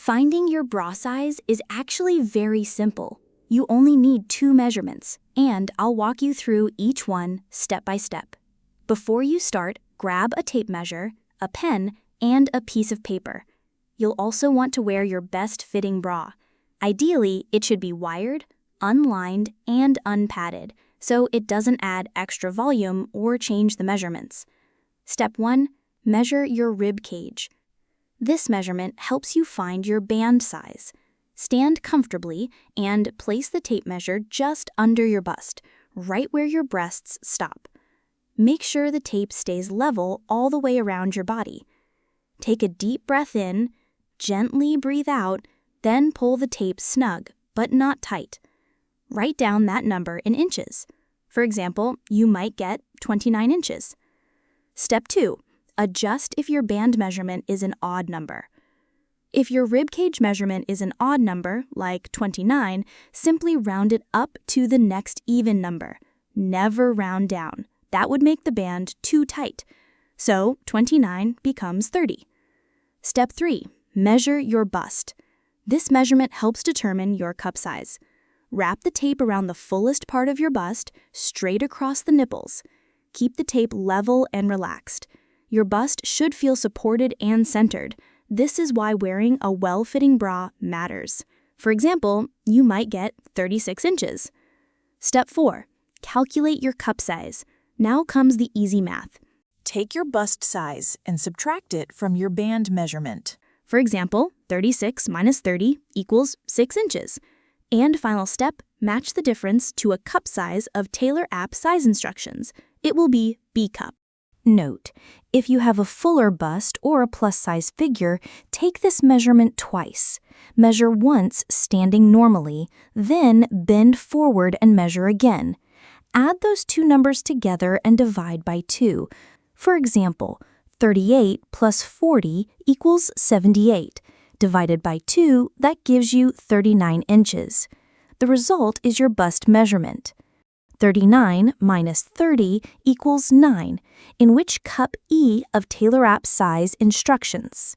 Finding your bra size is actually very simple. You only need 2 measurements, and I'll walk you through each one step by step. Before you start, grab a tape measure, a pen, and a piece of paper. You'll also want to wear your best fitting bra. Ideally, it should be wired, unlined, and unpadded, so it doesn't add extra volume or change the measurements. Step 1. Measure your rib cage. This measurement helps you find your band size. Stand comfortably and place the tape measure just under your bust, right where your breasts stop. Make sure the tape stays level all the way around your body. Take a deep breath in, gently breathe out, then pull the tape snug, but not tight. Write down that number in inches. For example, you might get 29 inches. Step 2. Adjust if your band measurement is an odd number. If your ribcage measurement is an odd number, like 29, simply round it up to the next even number. Never round down. That would make the band too tight. So 29 becomes 30. Step 3. Measure your bust. This measurement helps determine your cup size. Wrap the tape around the fullest part of your bust, straight across the nipples. Keep the tape level and relaxed. Your bust should feel supported and centered. This is why wearing a well-fitting bra matters. For example, you might get 36 inches. Step 4. Calculate your cup size. Now comes the easy math. Take your bust size and subtract it from your band measurement. For example, 36 minus 30 equals 6 inches. And final step, match the difference to a cup size of Taylor app size instructions. It will be B cup. Note, if you have a fuller bust or a plus-size figure, take this measurement twice. Measure once standing normally, then bend forward and measure again. Add those two numbers together and divide by 2. For example, 38 plus 40 equals 78. Divided by 2, that gives you 39 inches. The result is your bust measurement. 39 minus 30 equals 9, in which cup E of Taylor app size instructions.